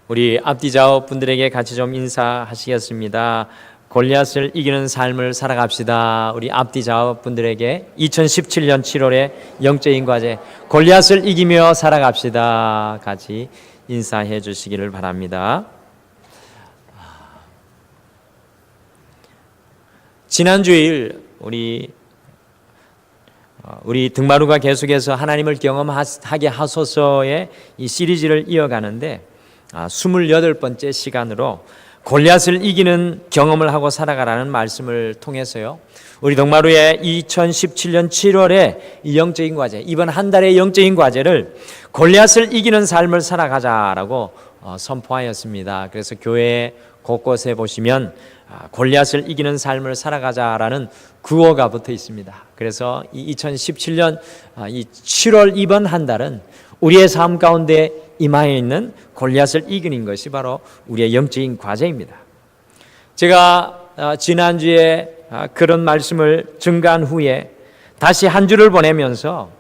우리 앞뒤 좌우 분들에게 같이 좀 인사하시겠습니다. 골리앗을 이기는 삶을 살아갑시다. 우리 앞뒤 좌우 분들에게 2017년 7월에 영적인 과제 골리앗을 이기며 살아갑시다. 같이 인사해 주시기를 바랍니다. 지난 주일 우리 등마루가 계속해서 하나님을 경험하게 하소서의 이 시리즈를 이어가는데 28번째 시간으로 골리앗을 이기는 경험을 하고 살아가라는 말씀을 통해서요, 우리 등마루의 2017년 7월에 이 영적인 과제, 이번 한 달의 영적인 과제를 골리앗을 이기는 삶을 살아가자라고 선포하였습니다. 그래서 교회 곳곳에 보시면 골리앗을 이기는 삶을 살아가자라는 구호가 붙어 있습니다. 그래서 이 2017년 이 7월 이번 한 달은 우리의 삶 가운데 임하여 있는 골리앗을 이기는 것이 바로 우리의 영적인 과제입니다. 제가 지난주에 그런 말씀을 증가한 후에 다시 한 주를 보내면서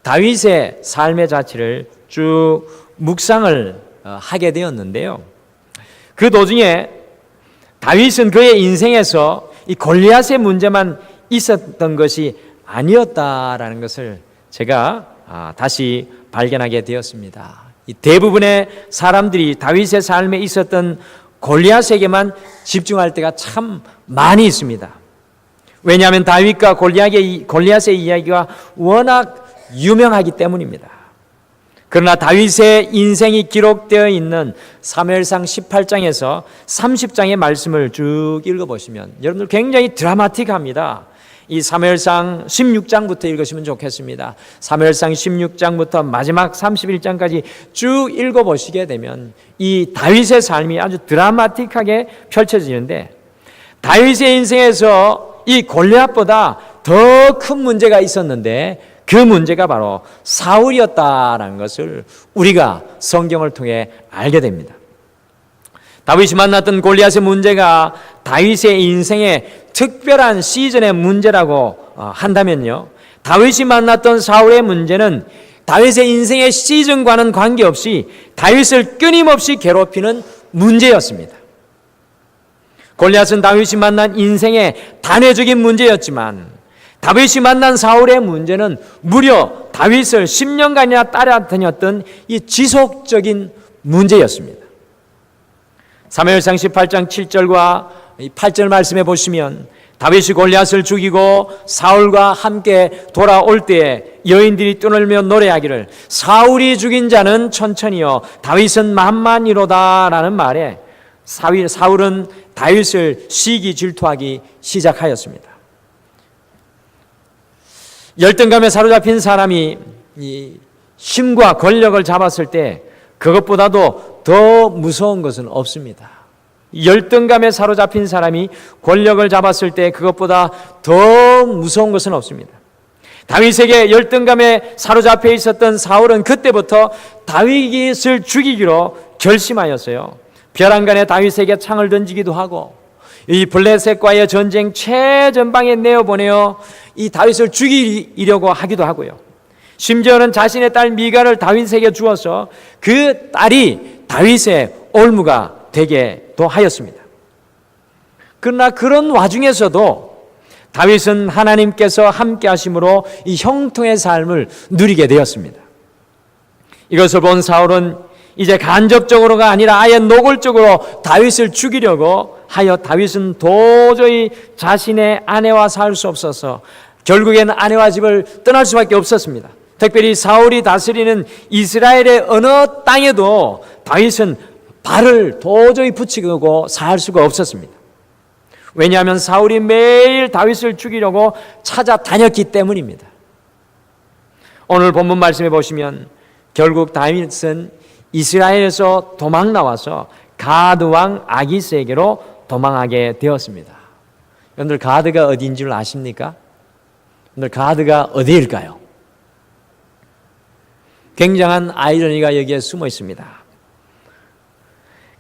다윗의 삶의 자체를 쭉 묵상을 하게 되었는데요, 그 도중에 다윗은 그의 인생에서 이 골리앗의 문제만 있었던 것이 아니었다라는 것을 제가 다시 발견하게 되었습니다. 이 대부분의 사람들이 다윗의 삶에 있었던 골리앗에게만 집중할 때가 참 많이 있습니다. 왜냐하면 다윗과 골리앗의 이야기가 워낙 유명하기 때문입니다. 그러나 다윗의 인생이 기록되어 있는 사무엘상 18장에서 30장의 말씀을 쭉 읽어보시면 여러분들 굉장히 드라마틱합니다. 이 사무엘상 16장부터 읽으시면 좋겠습니다. 사무엘상 16장부터 마지막 31장까지 쭉 읽어보시게 되면 이 다윗의 삶이 아주 드라마틱하게 펼쳐지는데, 다윗의 인생에서 이 골리앗보다 더 큰 문제가 있었는데 그 문제가 바로 사울이었다라는 것을 우리가 성경을 통해 알게 됩니다. 다윗이 만났던 골리앗의 문제가 다윗의 인생의 특별한 시즌의 문제라고 한다면요, 다윗이 만났던 사울의 문제는 다윗의 인생의 시즌과는 관계없이 다윗을 끊임없이 괴롭히는 문제였습니다. 골리앗은 다윗이 만난 인생의 단회적인 문제였지만 다윗이 만난 사울의 문제는 무려 다윗을 10년간이나 따라다녔던 이 지속적인 문제였습니다. 사무엘상 18장 7절과 8절 말씀해 보시면 다윗이 골리앗을 죽이고 사울과 함께 돌아올 때에 여인들이 떠놀며 노래하기를 사울이 죽인 자는 천천히요 다윗은 만만이로다 라는 말에 사울은 다윗을 시기 질투하기 시작하였습니다. 열등감에 사로잡힌 사람이 이 힘과 권력을 잡았을 때 그것보다도 더 무서운 것은 없습니다. 열등감에 사로잡힌 사람이 권력을 잡았을 때 그것보다 더 무서운 것은 없습니다. 다윗에게 열등감에 사로잡혀 있었던 사울은 그때부터 다윗을 죽이기로 결심하였어요. 벼랑간에 다윗에게 창을 던지기도 하고 이 블레셋과의 전쟁 최전방에 내어보내어 이 다윗을 죽이려고 하기도 하고요. 심지어는 자신의 딸 미갈을 다윗에게 주어서 그 딸이 다윗의 올무가 되게도 하였습니다. 그러나 그런 와중에서도 다윗은 하나님께서 함께 하심으로 이 형통의 삶을 누리게 되었습니다. 이것을 본 사울은 이제 간접적으로가 아니라 아예 노골적으로 다윗을 죽이려고 하여 다윗은 도저히 자신의 아내와 살 수 없어서 결국에는 아내와 집을 떠날 수밖에 없었습니다. 특별히 사울이 다스리는 이스라엘의 어느 땅에도 다윗은 발을 도저히 붙이고 살 수가 없었습니다. 왜냐하면 사울이 매일 다윗을 죽이려고 찾아다녔기 때문입니다. 오늘 본문 말씀해 보시면 결국 다윗은 이스라엘에서 도망 나와서 가드 왕 아기스에게로 도망하게 되었습니다. 여러분들 가드가 어디인 줄 아십니까? 여러분들 가드가 어디일까요? 굉장한 아이러니가 여기에 숨어 있습니다.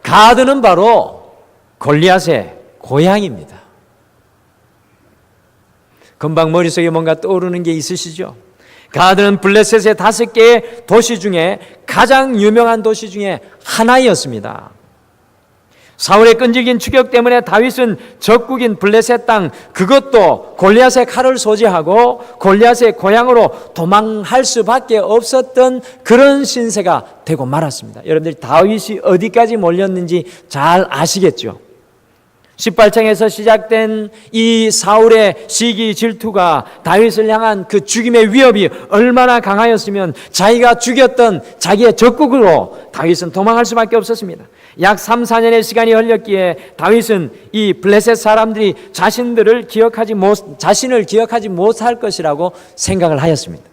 가드는 바로 골리앗의 고향입니다. 금방 머릿속에 뭔가 떠오르는 게 있으시죠? 가드는 블레셋의 5개의 도시 중에 가장 유명한 도시 중에 하나였습니다. 사울의 끈질긴 추격 때문에 다윗은 적국인 블레셋 땅, 그것도 골리앗의 칼을 소지하고 골리앗의 고향으로 도망할 수밖에 없었던 그런 신세가 되고 말았습니다. 여러분들이 다윗이 어디까지 몰렸는지 잘 아시겠죠? 18장에서 시작된 이 사울의 시기 질투가 다윗을 향한 그 죽임의 위협이 얼마나 강하였으면 자기가 죽였던 자기의 적국으로 다윗은 도망할 수밖에 없었습니다. 약 3, 4년의 시간이 흘렸기에 다윗은 이 블레셋 사람들이 자신을 기억하지 못할 것이라고 생각을 하였습니다.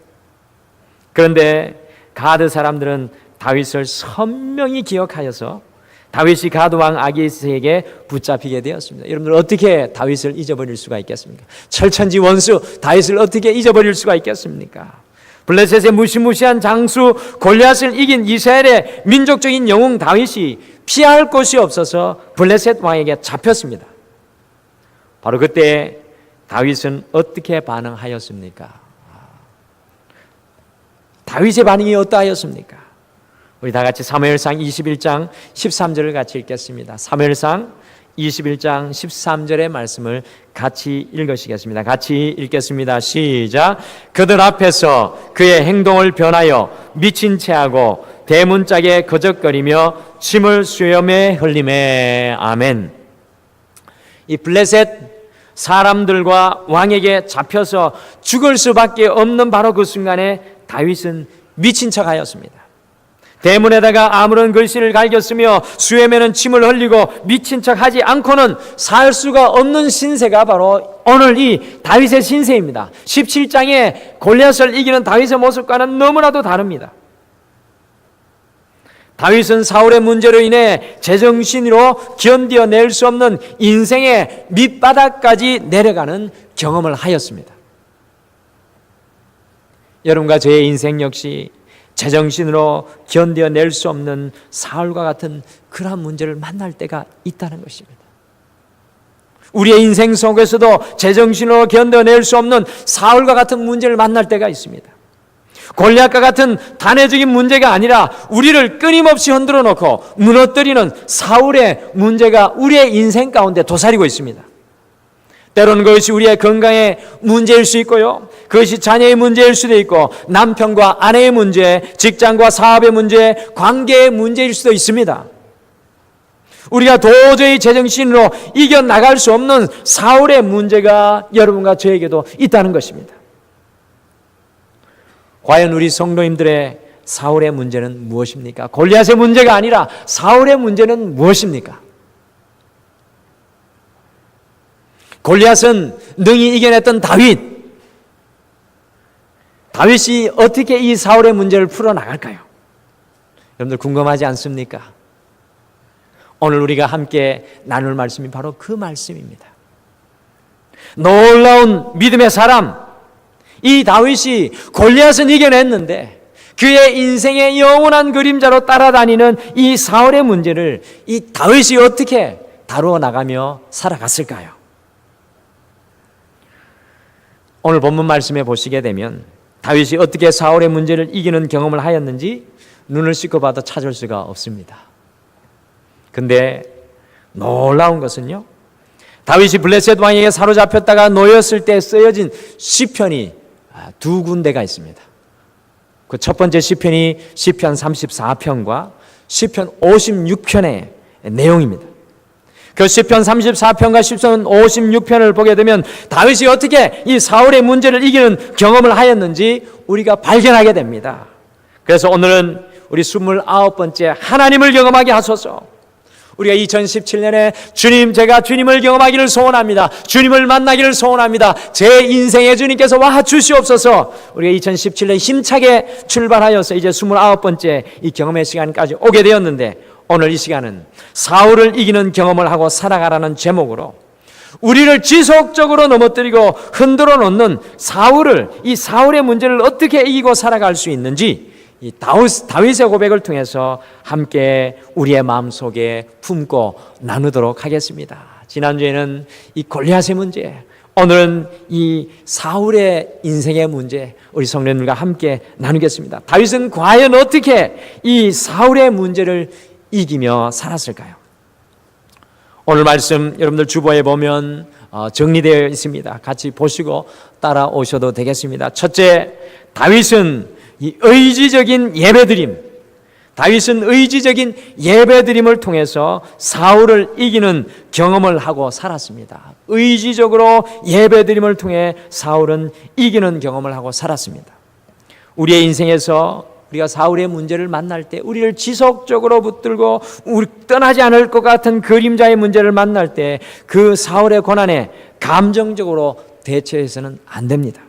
그런데 가드 사람들은 다윗을 선명히 기억하여서 다윗이 가드왕 아기스에게 붙잡히게 되었습니다. 여러분들 어떻게 다윗을 잊어버릴 수가 있겠습니까? 철천지 원수 다윗을 어떻게 잊어버릴 수가 있겠습니까? 블레셋의 무시무시한 장수 골리앗을 이긴 이스라엘의 민족적인 영웅 다윗이 피할 곳이 없어서 블레셋 왕에게 잡혔습니다. 바로 그때 다윗은 어떻게 반응하였습니까? 다윗의 반응이 어떠하였습니까? 우리 다 같이 사무엘상 21장 13절을 같이 읽겠습니다. 사무엘상 21장 13절의 말씀을 같이 읽으시겠습니다. 같이 읽겠습니다. 시작. 그들 앞에서 그의 행동을 변하여 미친 채하고 대문짝에 거적거리며 침을 수염에 흘리매. 아멘. 이 블레셋 사람들과 왕에게 잡혀서 죽을 수밖에 없는 바로 그 순간에 다윗은 미친 척하였습니다. 대문에다가 아무런 글씨를 갈겼으며 수염에는 침을 흘리고 미친 척하지 않고는 살 수가 없는 신세가 바로 오늘 이 다윗의 신세입니다. 17장에 골리앗을 이기는 다윗의 모습과는 너무나도 다릅니다. 다윗은 사울의 문제로 인해 제정신으로 견뎌낼 수 없는 인생의 밑바닥까지 내려가는 경험을 하였습니다. 여러분과 저의 인생 역시 제정신으로 견뎌낼 수 없는 사울과 같은 그러한 문제를 만날 때가 있다는 것입니다. 우리의 인생 속에서도 제정신으로 견뎌낼 수 없는 사울과 같은 문제를 만날 때가 있습니다. 골리앗과 같은 단회적인 문제가 아니라 우리를 끊임없이 흔들어 놓고 무너뜨리는 사울의 문제가 우리의 인생 가운데 도사리고 있습니다. 때로는 그것이 우리의 건강의 문제일 수 있고요, 그것이 자녀의 문제일 수도 있고, 남편과 아내의 문제, 직장과 사업의 문제, 관계의 문제일 수도 있습니다. 우리가 도저히 제정신으로 이겨나갈 수 없는 사울의 문제가 여러분과 저에게도 있다는 것입니다. 과연 우리 성도님들의 사울의 문제는 무엇입니까? 골리앗의 문제가 아니라 사울의 문제는 무엇입니까? 골리앗은 능히 이겨냈던 다윗이 어떻게 이 사울의 문제를 풀어나갈까요? 여러분들 궁금하지 않습니까? 오늘 우리가 함께 나눌 말씀이 바로 그 말씀입니다. 놀라운 믿음의 사람, 이 다윗이 골리앗은 이겨냈는데 그의 인생의 영원한 그림자로 따라다니는 이 사울의 문제를 이 다윗이 어떻게 다루어 나가며 살아갔을까요? 오늘 본문 말씀에 보시게 되면 다윗이 어떻게 사울의 문제를 이기는 경험을 하였는지 눈을 씻고 봐도 찾을 수가 없습니다. 근데 놀라운 것은요, 다윗이 블레셋 왕에게 사로잡혔다가 놓였을 때 쓰여진 시편이 두 군데가 있습니다. 그 첫 번째 시편이 시편 34편과 시편 56편의 내용입니다. 그 시편 34편과 시편 56편을 보게 되면 다윗이 어떻게 이 사울의 문제를 이기는 경험을 하였는지 우리가 발견하게 됩니다. 그래서 오늘은 우리 29번째 하나님을 경험하게 하소서. 우리가 2017년에 주님, 제가 주님을 경험하기를 소원합니다. 주님을 만나기를 소원합니다. 제 인생에 주님께서 와 주시옵소서. 우리가 2017년 힘차게 출발하여서 이제 29번째 이 경험의 시간까지 오게 되었는데, 오늘 이 시간은 사울을 이기는 경험을 하고 살아가라는 제목으로 우리를 지속적으로 넘어뜨리고 흔들어 놓는 이 사울의 문제를 어떻게 이기고 살아갈 수 있는지 이 다윗의 고백을 통해서 함께 우리의 마음속에 품고 나누도록 하겠습니다. 지난주에는 이 골리앗의 문제, 오늘은 이 사울의 인생의 문제 우리 성도님들과 함께 나누겠습니다. 다윗은 과연 어떻게 이 사울의 문제를 이기며 살았을까요? 오늘 말씀 여러분들 주보에 보면 정리되어 있습니다. 같이 보시고 따라오셔도 되겠습니다. 첫째, 다윗은 의지적인 예배드림을 통해서 사울을 이기는 경험을 하고 살았습니다. 의지적으로 예배드림을 통해 사울은 이기는 경험을 하고 살았습니다. 우리의 인생에서 우리가 사울의 문제를 만날 때, 우리를 지속적으로 붙들고 우리 떠나지 않을 것 같은 그림자의 문제를 만날 때 그 사울의 고난에 감정적으로 대처해서는 안 됩니다.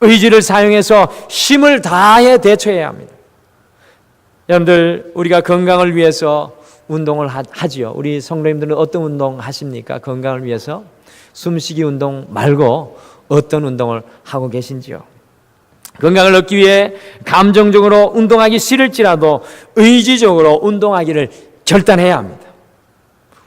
의지를 사용해서 힘을 다해 대처해야 합니다. 여러분들, 우리가 건강을 위해서 운동을 하지요. 우리 성도님들은 어떤 운동 하십니까? 건강을 위해서 숨쉬기 운동 말고 어떤 운동을 하고 계신지요? 건강을 얻기 위해 감정적으로 운동하기 싫을지라도 의지적으로 운동하기를 결단해야 합니다.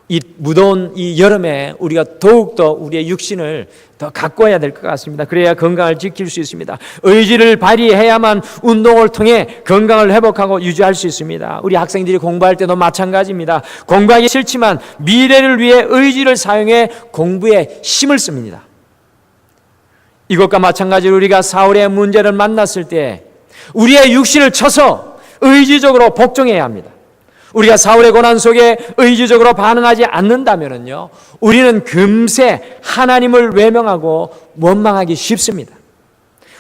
이 무더운 이 여름에 우리가 더욱더 우리의 육신을 더 가꿔야 될 것 같습니다. 그래야 건강을 지킬 수 있습니다. 의지를 발휘해야만 운동을 통해 건강을 회복하고 유지할 수 있습니다. 우리 학생들이 공부할 때도 마찬가지입니다. 공부하기 싫지만 미래를 위해 의지를 사용해 공부에 힘을 씁니다. 이것과 마찬가지로 우리가 사울의 문제를 만났을 때 우리의 육신을 쳐서 의지적으로 복종해야 합니다. 우리가 사울의 고난 속에 의지적으로 반응하지 않는다면요, 우리는 금세 하나님을 외면하고 원망하기 쉽습니다.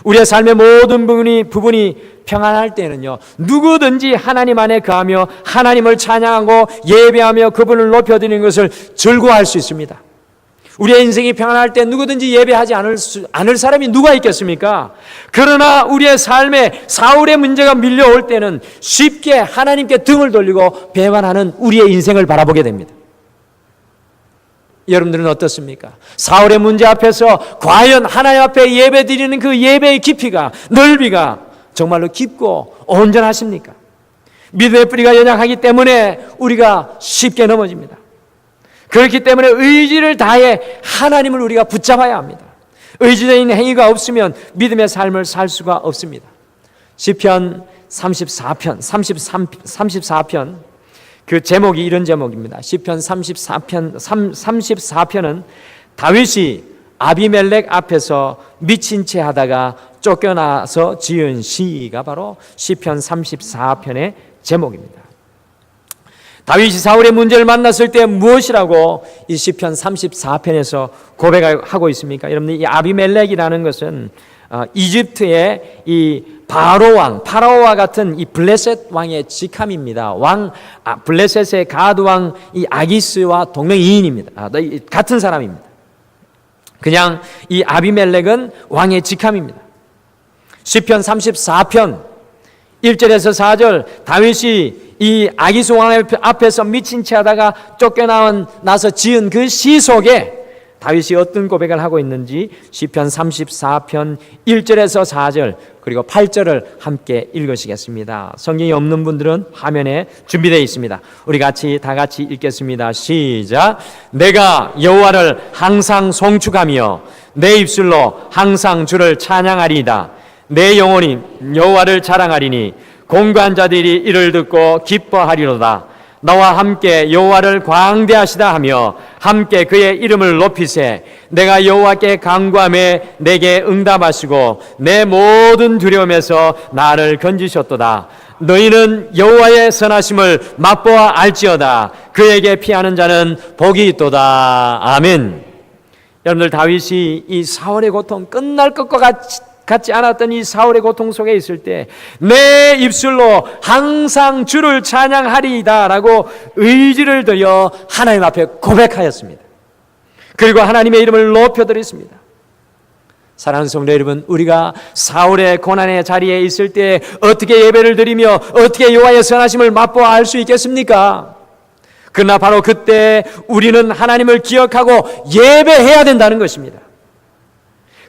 우리의 삶의 모든 부분이 평안할 때는요, 누구든지 하나님 안에 거하며 하나님을 찬양하고 예배하며 그분을 높여드리는 것을 즐거워할 수 있습니다. 우리의 인생이 평안할 때 누구든지 예배하지 않을 사람이 누가 있겠습니까? 그러나 우리의 삶에 사울의 문제가 밀려올 때는 쉽게 하나님께 등을 돌리고 배반하는 우리의 인생을 바라보게 됩니다. 여러분들은 어떻습니까? 사울의 문제 앞에서 과연 하나님 앞에 예배 드리는 그 예배의 깊이가, 넓이가 정말로 깊고 온전하십니까? 믿음의 뿌리가 연약하기 때문에 우리가 쉽게 넘어집니다. 그렇기 때문에 의지를 다해 하나님을 우리가 붙잡아야 합니다. 의지적인 행위가 없으면 믿음의 삶을 살 수가 없습니다. 시편 34편 그 제목이 이런 제목입니다. 시편 34편은 다윗이 아비멜렉 앞에서 미친 채 하다가 쫓겨나서 지은 시가 바로 시편 34편의 제목입니다. 다윗이 사울의 문제를 만났을 때 무엇이라고 이 시편 34편에서 고백하고 있습니까? 여러분, 이 아비멜렉이라는 것은 이집트의 이 파라오와 같은 이 블레셋 왕의 직함입니다. 블레셋의 가드 왕 이 아기스와 동명이인입니다. 같은 사람입니다. 그냥 이 아비멜렉은 왕의 직함입니다. 시편 34편 1절에서 4절, 다윗이 이 아기스 왕 앞에서 미친 채 하다가 쫓겨나서 지은 그 시 속에 다윗이 어떤 고백을 하고 있는지 시편 34편 1절에서 4절 그리고 8절을 함께 읽으시겠습니다. 성경이 없는 분들은 화면에 준비되어 있습니다. 우리 다 같이 읽겠습니다. 시작. 내가 여호와를 항상 송축하며 내 입술로 항상 주를 찬양하리이다. 내 영혼이 여호와를 자랑하리니 공고한 자들이 이를 듣고 기뻐하리로다. 나와 함께 여호와를 광대하시다 하며 함께 그의 이름을 높이세. 내가 여호와께 간구하매 내게 응답하시고 내 모든 두려움에서 나를 건지셨도다. 너희는 여호와의 선하심을 맛보아 알지어다. 그에게 피하는 자는 복이 있도다. 아멘. 여러분들, 다윗이 이 사울의 고통, 끝날 것과 같지 않았던 이 사울의 고통 속에 있을 때 내 입술로 항상 주를 찬양하리이다 라고 의지를 들여 하나님 앞에 고백하였습니다. 그리고 하나님의 이름을 높여드렸습니다. 사랑하는 성도 여러분, 우리가 사울의 고난의 자리에 있을 때 어떻게 예배를 드리며 어떻게 여호와의 선하심을 맛보아 알 수 있겠습니까? 그러나 바로 그때 우리는 하나님을 기억하고 예배해야 된다는 것입니다.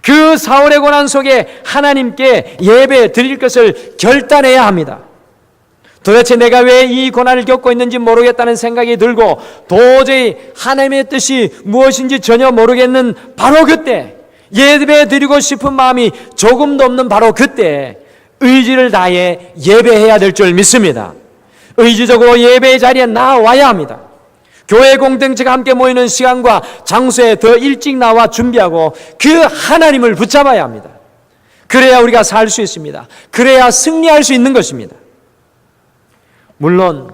그 사울의 고난 속에 하나님께 예배 드릴 것을 결단해야 합니다. 도대체 내가 왜 이 고난을 겪고 있는지 모르겠다는 생각이 들고 도저히 하나님의 뜻이 무엇인지 전혀 모르겠는 바로 그때, 예배 드리고 싶은 마음이 조금도 없는 바로 그때 의지를 다해 예배해야 될 줄 믿습니다. 의지적으로 예배의 자리에 나와야 합니다. 교회 공동체가 함께 모이는 시간과 장소에 더 일찍 나와 준비하고 그 하나님을 붙잡아야 합니다. 그래야 우리가 살 수 있습니다. 그래야 승리할 수 있는 것입니다. 물론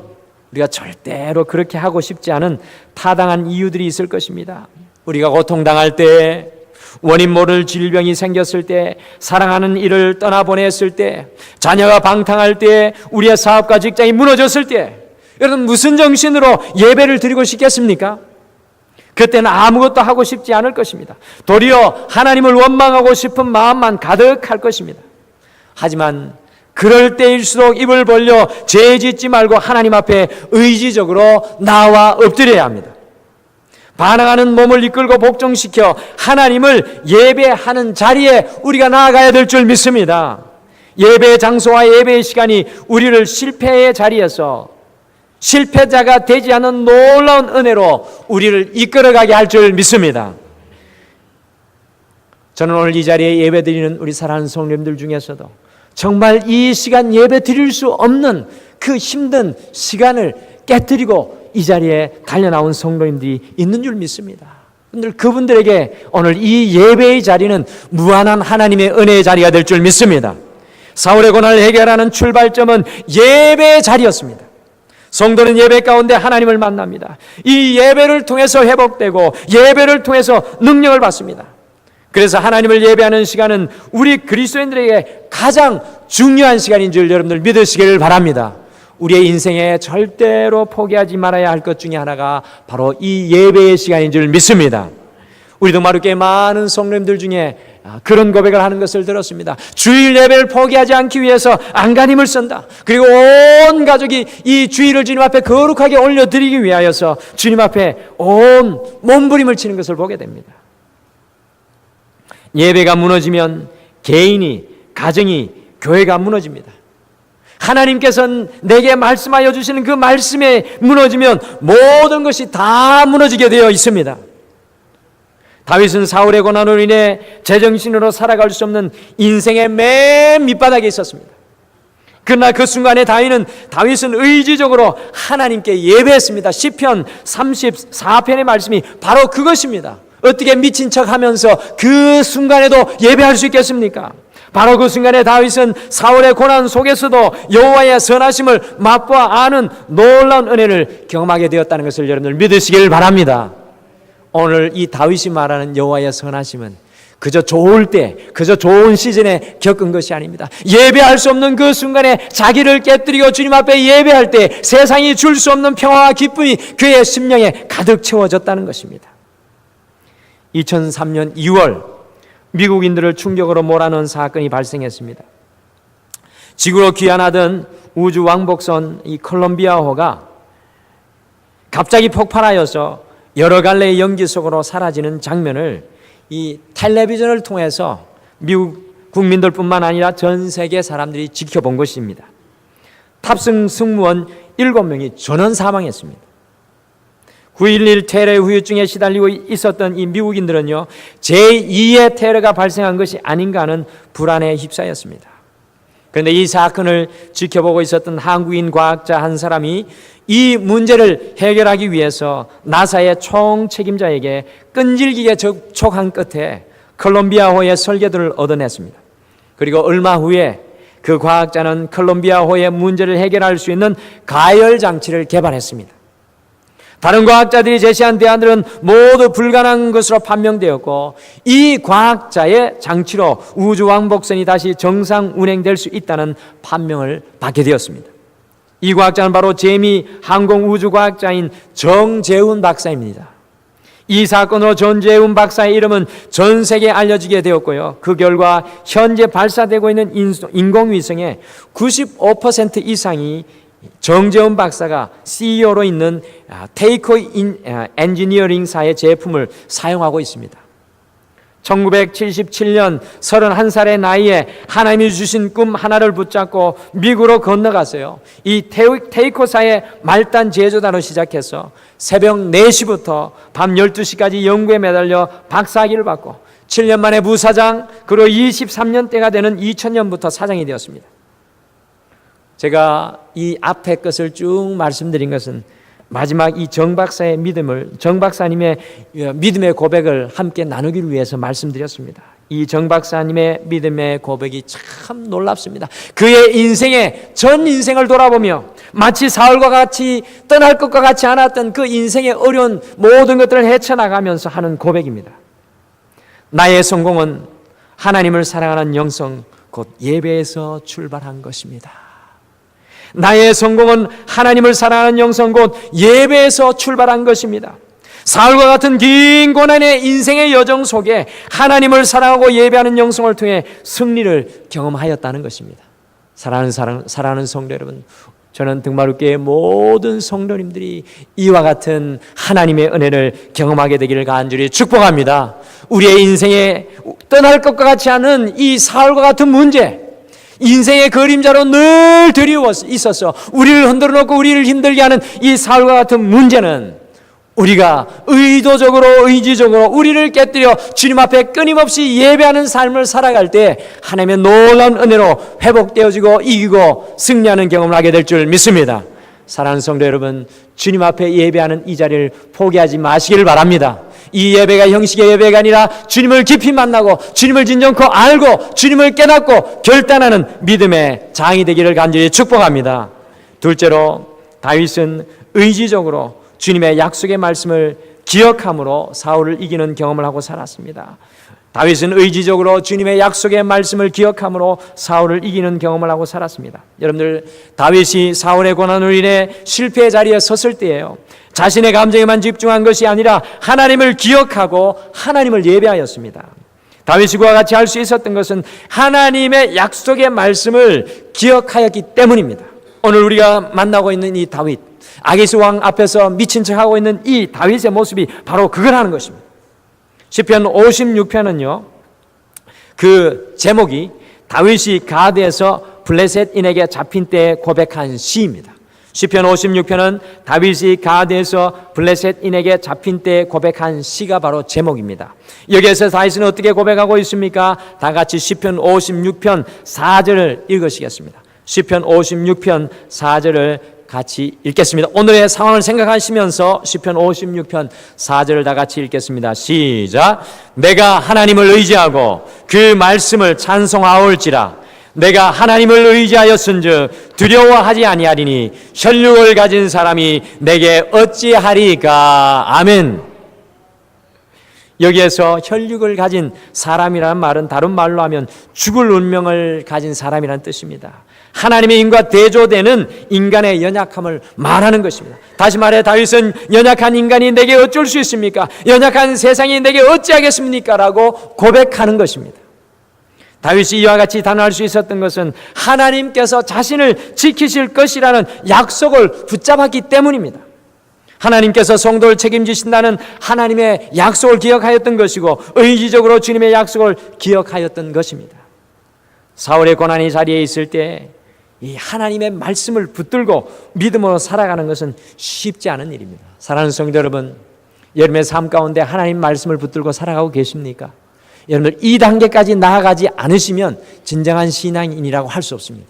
우리가 절대로 그렇게 하고 싶지 않은 타당한 이유들이 있을 것입니다. 우리가 고통당할 때, 원인 모를 질병이 생겼을 때, 사랑하는 이를 떠나보냈을 때, 자녀가 방탕할 때, 우리의 사업과 직장이 무너졌을 때, 여러분 무슨 정신으로 예배를 드리고 싶겠습니까? 그때는 아무것도 하고 싶지 않을 것입니다. 도리어 하나님을 원망하고 싶은 마음만 가득할 것입니다. 하지만 그럴 때일수록 입을 벌려 죄 짓지 말고 하나님 앞에 의지적으로 나와 엎드려야 합니다. 반항하는 몸을 이끌고 복종시켜 하나님을 예배하는 자리에 우리가 나아가야 될 줄 믿습니다. 예배의 장소와 예배의 시간이 우리를 실패의 자리에서 실패자가 되지 않은 놀라운 은혜로 우리를 이끌어가게 할 줄 믿습니다. 저는 오늘 이 자리에 예배 드리는 우리 사랑하는 성도님들 중에서도 정말 이 시간 예배 드릴 수 없는 그 힘든 시간을 깨뜨리고 이 자리에 달려나온 성도님들이 있는 줄 믿습니다. 그분들에게 오늘 이 예배의 자리는 무한한 하나님의 은혜의 자리가 될 줄 믿습니다. 사울의 고난을 해결하는 출발점은 예배의 자리였습니다. 성도는 예배 가운데 하나님을 만납니다. 이 예배를 통해서 회복되고 예배를 통해서 능력을 받습니다. 그래서 하나님을 예배하는 시간은 우리 그리스도인들에게 가장 중요한 시간인 줄 여러분들 믿으시기를 바랍니다. 우리의 인생에 절대로 포기하지 말아야 할 것 중에 하나가 바로 이 예배의 시간인 줄 믿습니다. 우리 동마루교회 많은 성도님들 중에 그런 고백을 하는 것을 들었습니다. 주일 예배를 포기하지 않기 위해서 안간힘을 쓴다. 그리고 온 가족이 이 주일을 주님 앞에 거룩하게 올려드리기 위하여서 주님 앞에 온 몸부림을 치는 것을 보게 됩니다. 예배가 무너지면 개인이, 가정이, 교회가 무너집니다. 하나님께서는 내게 말씀하여 주시는 그 말씀에 무너지면 모든 것이 다 무너지게 되어 있습니다. 다윗은 사울의 고난으로 인해 제정신으로 살아갈 수 없는 인생의 맨 밑바닥에 있었습니다. 그러나 그 순간에 다윗은 의지적으로 하나님께 예배했습니다. 시편 34편의 말씀이 바로 그것입니다. 어떻게 미친 척하면서 그 순간에도 예배할 수 있겠습니까? 바로 그 순간에 다윗은 사울의 고난 속에서도 여호와의 선하심을 맛보아 아는 놀라운 은혜를 경험하게 되었다는 것을 여러분들 믿으시길 바랍니다. 오늘 이 다윗이 말하는 여호와의 선하심은 그저 좋을 때, 그저 좋은 시즌에 겪은 것이 아닙니다. 예배할 수 없는 그 순간에 자기를 깨뜨리고 주님 앞에 예배할 때 세상이 줄 수 없는 평화와 기쁨이 그의 심령에 가득 채워졌다는 것입니다. 2003년 2월 미국인들을 충격으로 몰아넣은 사건이 발생했습니다. 지구로 귀환하던 우주 왕복선 이 콜롬비아호가 갑자기 폭발하여서 여러 갈래의 연기 속으로 사라지는 장면을 이 텔레비전을 통해서 미국 국민들뿐만 아니라 전 세계 사람들이 지켜본 것입니다. 탑승 승무원 7명이 전원 사망했습니다. 9.11 테러 후유증에 시달리고 있었던 이 미국인들은요, 제2의 테러가 발생한 것이 아닌가 하는 불안에 휩싸였습니다. 그런데 이 사건을 지켜보고 있었던 한국인 과학자 한 사람이 이 문제를 해결하기 위해서 나사의 총책임자에게 끈질기게 접촉한 끝에 콜롬비아호의 설계도를 얻어냈습니다. 그리고 얼마 후에 그 과학자는 콜롬비아호의 문제를 해결할 수 있는 가열 장치를 개발했습니다. 다른 과학자들이 제시한 대안들은 모두 불가능한 것으로 판명되었고 이 과학자의 장치로 우주 왕복선이 다시 정상 운행될 수 있다는 판명을 받게 되었습니다. 이 과학자는 바로 재미 항공우주과학자인 정재훈 박사입니다. 이 사건으로 정재훈 박사의 이름은 전 세계에 알려지게 되었고요. 그 결과 현재 발사되고 있는 인공위성의 95% 이상이 정재훈 박사가 CEO로 있는 테이코 엔지니어링사의 제품을 사용하고 있습니다. 1977년 31살의 나이에 하나님이 주신 꿈 하나를 붙잡고 미국으로 건너갔어요. 이 테이코사의 말단 제조단을 시작해서 새벽 4시부터 밤 12시까지 연구에 매달려 박사학위를 받고 7년 만에 부사장, 그리고 23년 때가 되는 2000년부터 사장이 되었습니다. 제가 이 앞에 것을 쭉 말씀드린 것은 마지막 이 정 박사의 정 박사님의 믿음의 고백을 함께 나누기를 위해서 말씀드렸습니다. 이 정 박사님의 믿음의 고백이 참 놀랍습니다. 그의 전 인생을 돌아보며 마치 사울과 같이 떠날 것과 같지 않았던 그 인생의 어려운 모든 것들을 헤쳐나가면서 하는 고백입니다. 나의 성공은 하나님을 사랑하는 영성 곧 예배에서 출발한 것입니다. 나의 성공은 하나님을 사랑하는 영성 곧 예배에서 출발한 것입니다. 사울과 같은 긴 고난의 인생의 여정 속에 하나님을 사랑하고 예배하는 영성을 통해 승리를 경험하였다는 것입니다. 사랑하는 성도 여러분, 저는 등마루교회 모든 성도님들이 이와 같은 하나님의 은혜를 경험하게 되기를 간절히 축복합니다. 우리의 인생에 떠날 것과 같지 않은 이 사울과 같은 문제, 인생의 그림자로 늘 드리워 있어서 우리를 흔들어 놓고 우리를 힘들게 하는 이 사울과 같은 문제는 우리가 의지적으로 우리를 깨뜨려 주님 앞에 끊임없이 예배하는 삶을 살아갈 때 하나님의 놀라운 은혜로 회복되어지고 이기고 승리하는 경험을 하게 될 줄 믿습니다. 사랑하는 성도 여러분, 주님 앞에 예배하는 이 자리를 포기하지 마시기를 바랍니다. 이 예배가 형식의 예배가 아니라 주님을 깊이 만나고 주님을 진정코 알고 주님을 깨닫고 결단하는 믿음의 장이 되기를 간절히 축복합니다. 둘째로, 다윗은 의지적으로 주님의 약속의 말씀을 기억함으로 사울을 이기는 경험을 하고 살았습니다. 다윗은 의지적으로 주님의 약속의 말씀을 기억함으로 사울을 이기는 경험을 하고 살았습니다. 여러분들, 다윗이 사울의 고난으로 인해 실패의 자리에 섰을 때예요. 자신의 감정에만 집중한 것이 아니라 하나님을 기억하고 하나님을 예배하였습니다. 다윗이 그와 같이 할 수 있었던 것은 하나님의 약속의 말씀을 기억하였기 때문입니다. 오늘 우리가 만나고 있는 이 다윗, 아기스 왕 앞에서 미친 척하고 있는 이 다윗의 모습이 바로 그걸 하는 것입니다. 시편 56편은요, 그 제목이 다윗이 가드에서 블레셋인에게 잡힌 때 고백한 시입니다. 시편 56편은 다윗이 가드에서 블레셋인에게 잡힌 때 고백한 시가 바로 제목입니다. 여기에서 다윗은 어떻게 고백하고 있습니까? 다 같이 시편 56편 4절을 읽으시겠습니다. 시편 56편 4절을 같이 읽겠습니다. 오늘의 상황을 생각하시면서 시편 56편 4절을 다 같이 읽겠습니다. 시작. 내가 하나님을 의지하고 그 말씀을 찬송하올지라. 내가 하나님을 의지하였은즉 두려워하지 아니하리니 혈육을 가진 사람이 내게 어찌하리까. 아멘. 여기에서 혈육을 가진 사람이라는 말은 다른 말로 하면 죽을 운명을 가진 사람이라는 뜻입니다. 하나님의 인과 대조되는 인간의 연약함을 말하는 것입니다. 다시 말해 다윗은 연약한 인간이 내게 어쩔 수 있습니까? 연약한 세상이 내게 어찌하겠습니까? 라고 고백하는 것입니다. 다윗이 이와 같이 단호할 수 있었던 것은 하나님께서 자신을 지키실 것이라는 약속을 붙잡았기 때문입니다. 하나님께서 성도를 책임지신다는 하나님의 약속을 기억하였던 것이고 의지적으로 주님의 약속을 기억하였던 것입니다. 사울의 고난이 자리에 있을 때 이 하나님의 말씀을 붙들고 믿음으로 살아가는 것은 쉽지 않은 일입니다. 사랑하는 성도 여러분, 여러분의 삶 가운데 하나님 말씀을 붙들고 살아가고 계십니까? 여러분들 이 단계까지 나아가지 않으시면 진정한 신앙인이라고 할 수 없습니다.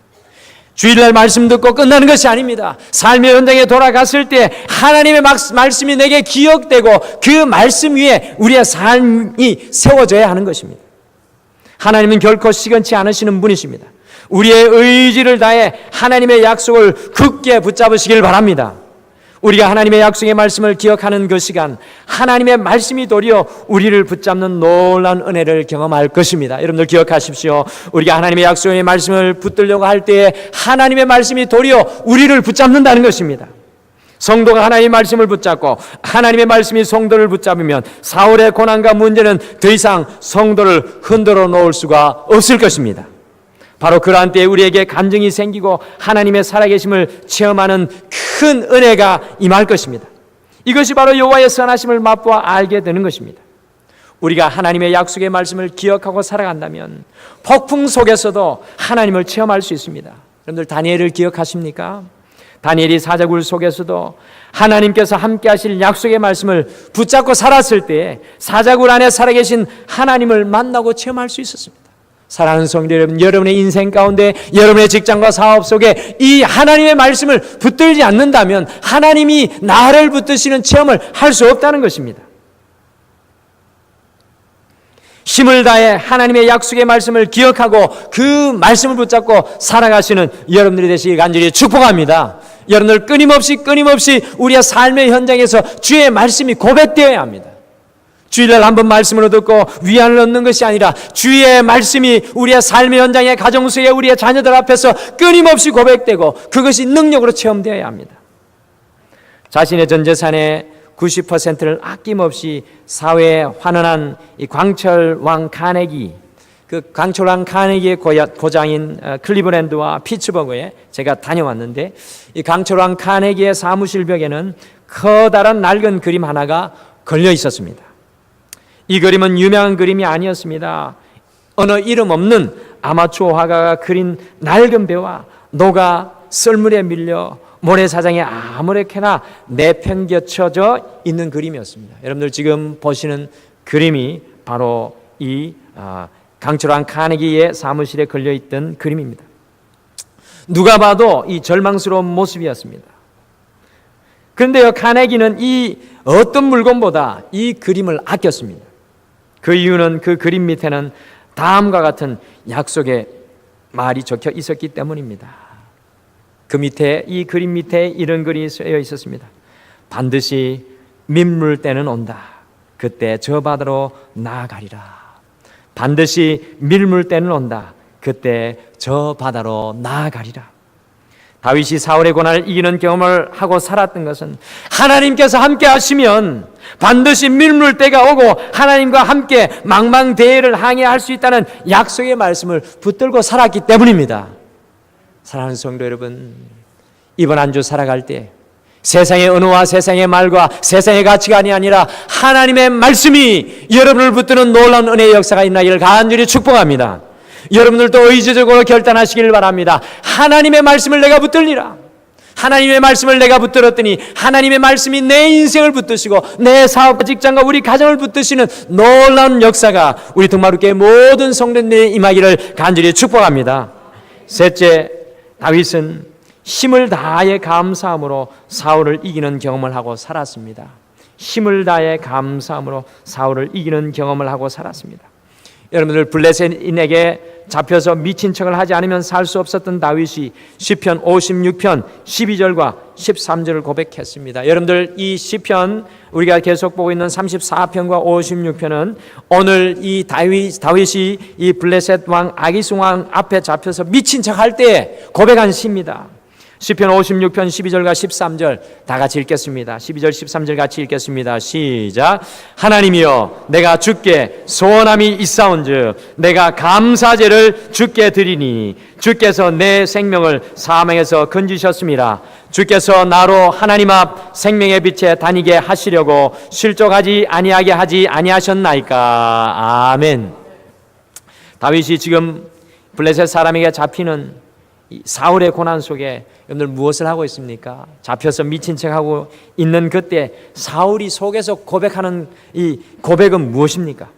주일날 말씀 듣고 끝나는 것이 아닙니다. 삶의 현장에 돌아갔을 때 하나님의 말씀이 내게 기억되고 그 말씀 위에 우리의 삶이 세워져야 하는 것입니다. 하나님은 결코 시건치 않으시는 분이십니다. 우리의 의지를 다해 하나님의 약속을 굳게 붙잡으시길 바랍니다. 우리가 하나님의 약속의 말씀을 기억하는 그 시간, 하나님의 말씀이 도리어 우리를 붙잡는 놀라운 은혜를 경험할 것입니다. 여러분들 기억하십시오. 우리가 하나님의 약속의 말씀을 붙들려고 할 때에 하나님의 말씀이 도리어 우리를 붙잡는다는 것입니다. 성도가 하나님의 말씀을 붙잡고 하나님의 말씀이 성도를 붙잡으면 사울의 고난과 문제는 더 이상 성도를 흔들어 놓을 수가 없을 것입니다. 바로 그러한 때에 우리에게 간증이 생기고 하나님의 살아계심을 체험하는 큰 은혜가 임할 것입니다. 이것이 바로 여호와의 선하심을 맛보아 알게 되는 것입니다. 우리가 하나님의 약속의 말씀을 기억하고 살아간다면 폭풍 속에서도 하나님을 체험할 수 있습니다. 여러분들 다니엘을 기억하십니까? 다니엘이 사자굴 속에서도 하나님께서 함께 하실 약속의 말씀을 붙잡고 살았을 때 사자굴 안에 살아계신 하나님을 만나고 체험할 수 있었습니다. 사랑하는 성도 여러분, 여러분의 인생 가운데 여러분의 직장과 사업 속에 이 하나님의 말씀을 붙들지 않는다면 하나님이 나를 붙드시는 체험을 할 수 없다는 것입니다. 힘을 다해 하나님의 약속의 말씀을 기억하고 그 말씀을 붙잡고 살아가시는 여러분들이 되시길 간절히 축복합니다. 여러분들 끊임없이 우리의 삶의 현장에서 주의 말씀이 고백되어야 합니다. 주일날 한번 말씀으로 듣고 위안을 얻는 것이 아니라 주의 말씀이 우리의 삶의 현장에, 가정 속에, 우리의 자녀들 앞에서 끊임없이 고백되고 그것이 능력으로 체험되어야 합니다. 자신의 전 재산의 90%를 아낌없이 사회에 환원한 이 광철왕 카네기, 그 광철왕 카네기의 고장인 클리브랜드와 피츠버그에 제가 다녀왔는데, 이 광철왕 카네기의 사무실 벽에는 커다란 낡은 그림 하나가 걸려 있었습니다. 이 그림은 유명한 그림이 아니었습니다. 어느 이름 없는 아마추어 화가가 그린 낡은 배와 노가 썰물에 밀려 모래사장에 아무렇게나 내팽겨쳐져 있는 그림이었습니다. 여러분들 지금 보시는 그림이 바로 이 강철왕 카네기의 사무실에 걸려있던 그림입니다. 누가 봐도 이 절망스러운 모습이었습니다. 그런데요, 카네기는 이 어떤 물건보다 이 그림을 아꼈습니다. 그 이유는 그 그림 밑에는 다음과 같은 약속의 말이 적혀 있었기 때문입니다. 그 밑에, 이 그림 밑에 이런 글이 쓰여 있었습니다. 반드시 민물 때는 온다. 그때 저 바다로 나아가리라. 반드시 밀물 때는 온다. 그때 저 바다로 나아가리라. 다윗이 사울의 고난을 이기는 경험을 하고 살았던 것은 하나님께서 함께 하시면 반드시 밀물 때가 오고 하나님과 함께 망망대해를 항해할 수 있다는 약속의 말씀을 붙들고 살았기 때문입니다. 사랑하는 성도 여러분, 이번 한 주 살아갈 때 세상의 언어와 세상의 말과 세상의 가치관이 아니라 하나님의 말씀이 여러분을 붙드는 놀라운 은혜의 역사가 있나기를 간절히 축복합니다. 여러분들도 의지적으로 결단하시길 바랍니다. 하나님의 말씀을 내가 붙들리라. 하나님의 말씀을 내가 붙들었더니 하나님의 말씀이 내 인생을 붙드시고 내 사업과 직장과 우리 가정을 붙드시는 놀라운 역사가 우리 동마루교회 모든 성도님들의 임하기를 간절히 축복합니다. 셋째, 다윗은 힘을 다해 감사함으로 사울을 이기는 경험을 하고 살았습니다. 힘을 다해 감사함으로 사울을 이기는 경험을 하고 살았습니다. 여러분들, 블레셋인에게 잡혀서 미친 척을 하지 않으면 살 수 없었던 다윗이 시편 56편 12절과 13절을 고백했습니다. 여러분들, 이 시편 우리가 계속 보고 있는 34편과 56편은 오늘 이 다윗이 이 블레셋 왕 아기스 왕 앞에 잡혀서 미친 척할 때 고백한 시입니다. 시편 56편 12절과 13절 다 같이 읽겠습니다. 12절 13절 같이 읽겠습니다. 시작. 하나님이여, 내가 주께 소원함이 있사온즉 내가 감사제를 주께 드리니 주께서 내 생명을 사망에서 건지셨습니다. 주께서 나로 하나님 앞 생명의 빛에 다니게 하시려고 실족하지 아니하게 하지 아니하셨나이까. 아멘. 다윗이 지금 블레셋 사람에게 잡히는 이 사울의 고난 속에 여러분들 무엇을 하고 있습니까? 잡혀서 미친 척하고 있는 그때 사울이 속에서 고백하는 이 고백은 무엇입니까?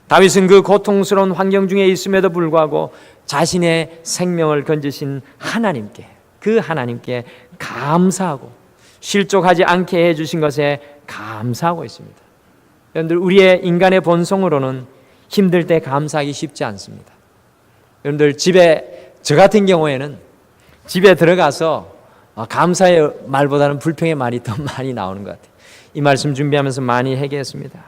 다윗은 그 고통스러운 환경 중에 있음에도 불구하고 자신의 생명을 건지신 하나님께, 그 하나님께 감사하고 실족하지 않게 해주신 것에 감사하고 있습니다. 여러분들, 우리의 인간의 본성으로는 힘들 때 감사하기 쉽지 않습니다. 여러분들, 저 같은 경우에는 집에 들어가서 감사의 말보다는 불평의 말이 더 많이 나오는 것 같아요. 이 말씀 준비하면서 많이 회개했습니다.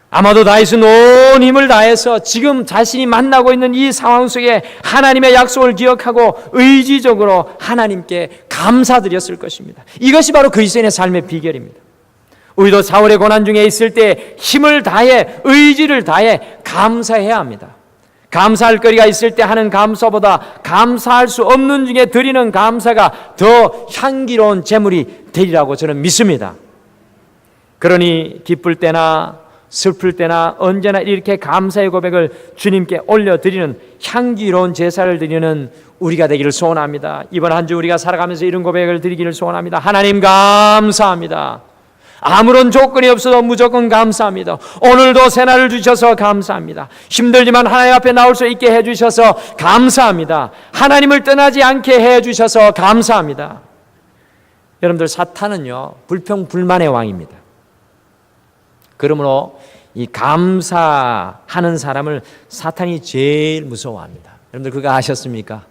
아마도 다윗은 온 힘을 다해서 지금 자신이 만나고 있는 이 상황 속에 하나님의 약속을 기억하고 의지적으로 하나님께 감사드렸을 것입니다. 이것이 바로 그리스도인의 삶의 비결입니다. 우리도 사울의 고난 중에 있을 때 힘을 다해, 의지를 다해 감사해야 합니다. 감사할 거리가 있을 때 하는 감사보다 감사할 수 없는 중에 드리는 감사가 더 향기로운 제물이 되리라고 저는 믿습니다. 그러니 기쁠 때나 슬플 때나 언제나 이렇게 감사의 고백을 주님께 올려드리는 향기로운 제사를 드리는 우리가 되기를 소원합니다. 이번 한 주 우리가 살아가면서 이런 고백을 드리기를 소원합니다. 하나님 감사합니다. 아무런 조건이 없어도 무조건 감사합니다. 오늘도 새날을 주셔서 감사합니다. 힘들지만 하나님 앞에 나올 수 있게 해주셔서 감사합니다. 하나님을 떠나지 않게 해주셔서 감사합니다. 여러분들, 사탄은요 불평불만의 왕입니다. 그러므로 이 감사하는 사람을 사탄이 제일 무서워합니다. 여러분들 그거 아셨습니까?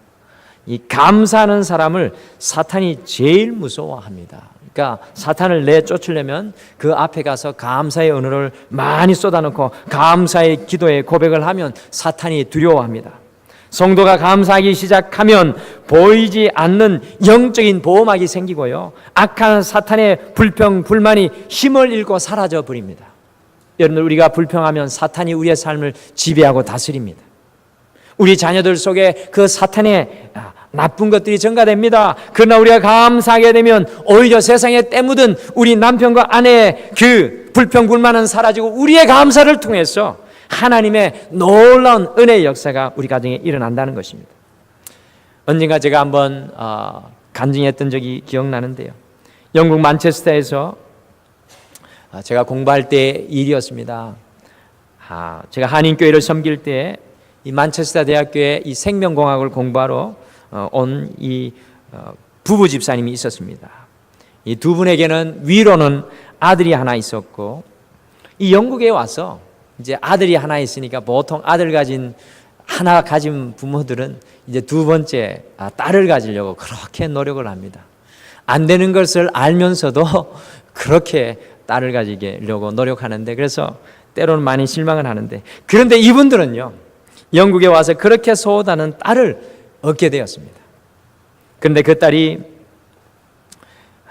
이 감사하는 사람을 사탄이 제일 무서워합니다. 그러니까 사탄을 내쫓으려면 그 앞에 가서 감사의 언어를 많이 쏟아놓고 감사의 기도의 고백을 하면 사탄이 두려워합니다. 성도가 감사하기 시작하면 보이지 않는 영적인 보호막이 생기고요, 악한 사탄의 불평, 불만이 힘을 잃고 사라져 버립니다. 여러분들, 우리가 불평하면 사탄이 우리의 삶을 지배하고 다스립니다. 우리 자녀들 속에 그 사탄의 나쁜 것들이 증가됩니다. 그러나 우리가 감사하게 되면 오히려 세상에 때묻은 우리 남편과 아내의 그 불평, 불만은 사라지고 우리의 감사를 통해서 하나님의 놀라운 은혜의 역사가 우리 가정에 일어난다는 것입니다. 언젠가 제가 한번 간증했던 적이 기억나는데요. 영국 만체스터에서 제가 공부할 때 일이었습니다. 제가 한인교회를 섬길 때 이 만체스터 대학교에 이 생명공학을 공부하러 온 이 부부 집사님이 있었습니다. 이 두 분에게는 위로는 아들이 하나 있었고, 이 영국에 와서 이제 아들이 하나 있으니까 보통 아들 하나 가진 부모들은 이제 두 번째 딸을 가지려고 그렇게 노력을 합니다. 안 되는 것을 알면서도 그렇게 딸을 가지려고 노력하는데, 그래서 때로는 많이 실망을 하는데, 그런데 이분들은요 영국에 와서 그렇게 소원하는 딸을 얻게 되었습니다. 그런데 그 딸이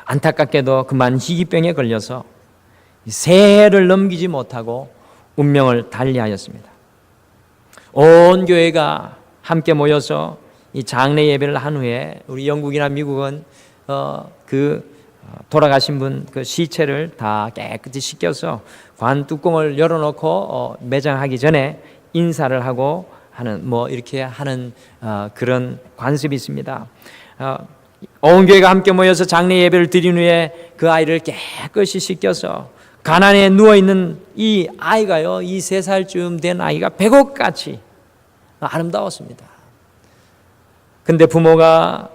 안타깝게도 그만 희귀병에 걸려서 새해를 넘기지 못하고 운명을 달리하였습니다. 온 교회가 함께 모여서 이 장례 예배를 한 후에 우리 영국이나 미국은 돌아가신 분 그 시체를 다 깨끗이 씻겨서 관 뚜껑을 열어놓고 매장하기 전에 인사를 하고 하는 이렇게 하는 그런 관습이 있습니다. 온 교회가 함께 모여서 장례 예배를 드린 후에 그 아이를 깨끗이 씻겨서 가난에 누워 있는 이 아이가요, 이 3살쯤 된 아이가 백옥같이 아름다웠습니다. 근데 부모가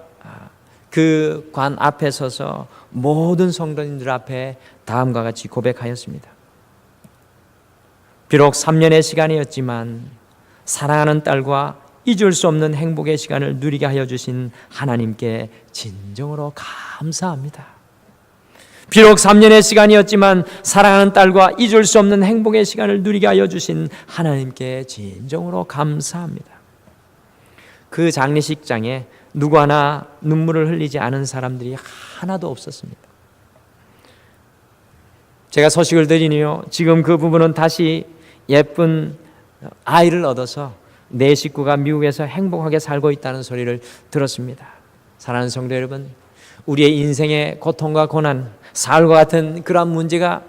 그 관 앞에 서서 모든 성도님들 앞에 다음과 같이 고백하였습니다. 비록 3년의 시간이었지만 사랑하는 딸과 잊을 수 없는 행복의 시간을 누리게 하여 주신 하나님께 진정으로 감사합니다. 비록 3년의 시간이었지만 사랑하는 딸과 잊을 수 없는 행복의 시간을 누리게 하여 주신 하나님께 진정으로 감사합니다. 그 장례식장에 누구 하나 눈물을 흘리지 않은 사람들이 하나도 없었습니다. 제가 소식을 드리니요, 지금 그 부부는 다시 예쁜 아이를 얻어서 내 식구가 미국에서 행복하게 살고 있다는 소리를 들었습니다. 사랑하는 성도 여러분, 우리의 인생의 고통과 고난, 사흘과 같은 그러한 문제가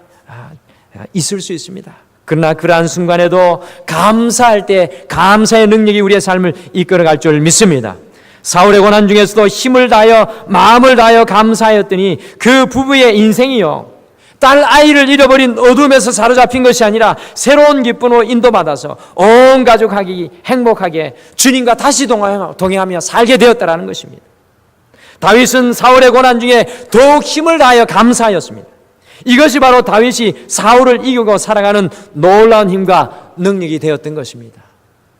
있을 수 있습니다. 그러나 그러한 순간에도 감사할 때 감사의 능력이 우리의 삶을 이끌어갈 줄 믿습니다. 사울의 고난 중에서도 힘을 다하여 마음을 다하여 감사하였더니 그 부부의 인생이요, 딸 아이를 잃어버린 어둠에서 사로잡힌 것이 아니라 새로운 기쁨으로 인도받아서 온 가족이 행복하게 주님과 다시 동행하며 살게 되었다라는 것입니다. 다윗은 사울의 고난 중에 더욱 힘을 다하여 감사하였습니다. 이것이 바로 다윗이 사울을 이기고 살아가는 놀라운 힘과 능력이 되었던 것입니다.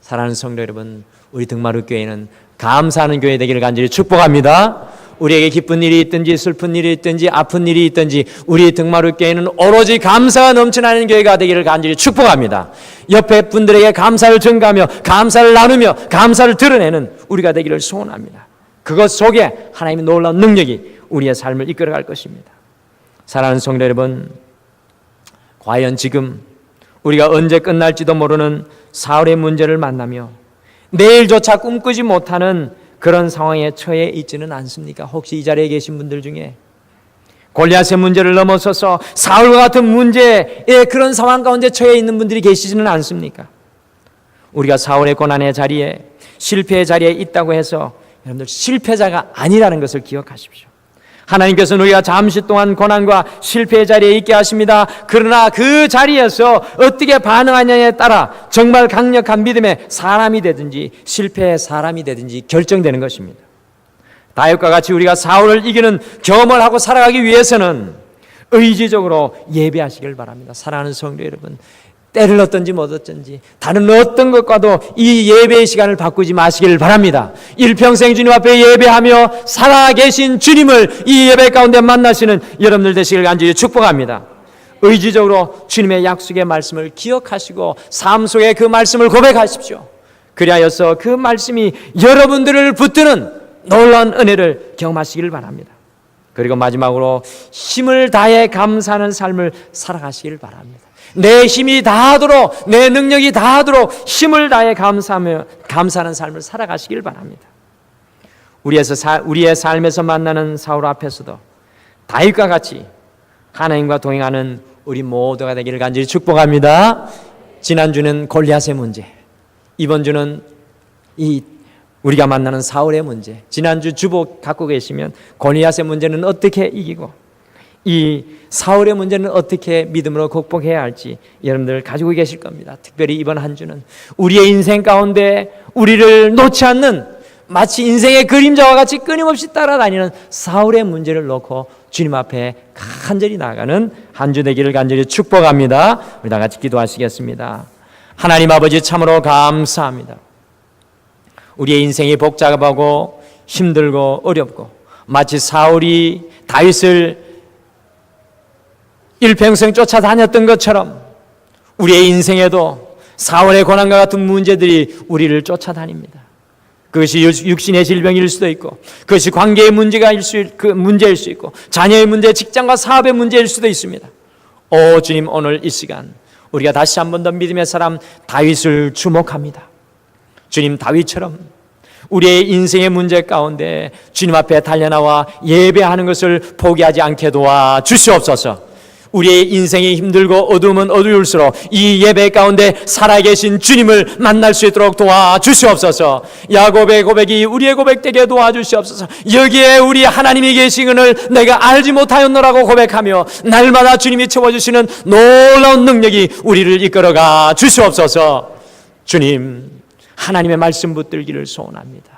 사랑하는 성도 여러분, 우리 등마루 교회는 감사하는 교회 되기를 간절히 축복합니다. 우리에게 기쁜 일이 있든지 슬픈 일이 있든지 아픈 일이 있든지 우리 등마루 교회는 오로지 감사가 넘쳐나는 교회가 되기를 간절히 축복합니다. 옆에 분들에게 감사를 전가하며 감사를 나누며 감사를 드러내는 우리가 되기를 소원합니다. 그것 속에 하나님의 놀라운 능력이 우리의 삶을 이끌어갈 것입니다. 사랑하는 성도 여러분, 과연 지금 우리가 언제 끝날지도 모르는 사울의 문제를 만나며 내일조차 꿈꾸지 못하는 그런 상황에 처해 있지는 않습니까? 혹시 이 자리에 계신 분들 중에 골리앗의 문제를 넘어서서 사울과 같은 문제의 그런 상황 가운데 처해 있는 분들이 계시지는 않습니까? 우리가 사울의 고난의 자리에, 실패의 자리에 있다고 해서 여러분들 실패자가 아니라는 것을 기억하십시오. 하나님께서는 우리가 잠시 동안 고난과 실패의 자리에 있게 하십니다. 그러나 그 자리에서 어떻게 반응하느냐에 따라 정말 강력한 믿음의 사람이 되든지 실패의 사람이 되든지 결정되는 것입니다. 다윗과 같이 우리가 사울을 이기는 경험을 하고 살아가기 위해서는 의지적으로 예배하시길 바랍니다. 사랑하는 성도 여러분, 때를 얻든지 못 얻든지 다른 어떤 것과도 이 예배의 시간을 바꾸지 마시길 바랍니다. 일평생 주님 앞에 예배하며 살아계신 주님을 이 예배 가운데 만나시는 여러분들 되시길 간절히 축복합니다. 의지적으로 주님의 약속의 말씀을 기억하시고 삶 속에 그 말씀을 고백하십시오. 그리하여서 그 말씀이 여러분들을 붙드는 놀라운 은혜를 경험하시길 바랍니다. 그리고 마지막으로 힘을 다해 감사하는 삶을 살아가시길 바랍니다. 내 힘이 다하도록, 내 능력이 다하도록 힘을 다해 감사하며 감사하는 삶을 살아가시길 바랍니다. 우리의 삶에서 만나는 사울 앞에서도 다윗과 같이 하나님과 동행하는 우리 모두가 되기를 간절히 축복합니다. 지난주는 골리앗의 문제, 이번 주는 우리가 만나는 사울의 문제, 지난주 주보 갖고 계시면 골리앗의 문제는 어떻게 이기고 이 사울의 문제는 어떻게 믿음으로 극복해야 할지 여러분들 가지고 계실 겁니다. 특별히 이번 한 주는 우리의 인생 가운데 우리를 놓지 않는 마치 인생의 그림자와 같이 끊임없이 따라다니는 사울의 문제를 놓고 주님 앞에 간절히 나아가는 한 주 되기를 간절히 축복합니다. 우리 다 같이 기도하시겠습니다. 하나님 아버지, 참으로 감사합니다. 우리의 인생이 복잡하고 힘들고 어렵고 마치 사울이 다윗을 일평생 쫓아다녔던 것처럼 우리의 인생에도 사울의 고난과 같은 문제들이 우리를 쫓아다닙니다. 그것이 육신의 질병일 수도 있고, 그것이 관계의 문제일 수 있고, 자녀의 문제, 직장과 사업의 문제일 수도 있습니다. 오 주님, 오늘 이 시간 우리가 다시 한 번 더 믿음의 사람 다윗을 주목합니다. 주님, 다윗처럼 우리의 인생의 문제 가운데 주님 앞에 달려나와 예배하는 것을 포기하지 않게 도와 주시옵소서. 우리의 인생이 힘들고 어두우면 어두울수록 이 예배 가운데 살아계신 주님을 만날 수 있도록 도와주시옵소서. 야곱의 고백이 우리의 고백되게 도와주시옵소서. 여기에 우리 하나님이 계시는을 내가 알지 못하였노라고 고백하며 날마다 주님이 채워주시는 놀라운 능력이 우리를 이끌어가 주시옵소서. 주님, 하나님의 말씀 붙들기를 소원합니다.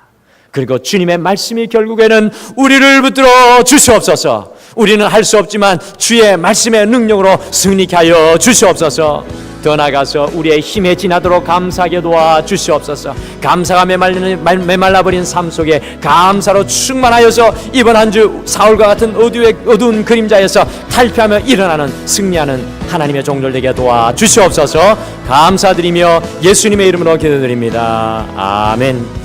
그리고 주님의 말씀이 결국에는 우리를 붙들어 주시옵소서. 우리는 할 수 없지만 주의 말씀의 능력으로 승리케 하여 주시옵소서. 더 나아가서 우리의 힘에 지나도록 감사하게 도와 주시옵소서. 감사가 메말라버린 삶 속에 감사로 충만하여서 이번 한 주 사울과 같은 어두운 그림자에서 탈피하며 일어나는 승리하는 하나님의 종들 되게 도와 주시옵소서. 감사드리며 예수님의 이름으로 기도드립니다. 아멘.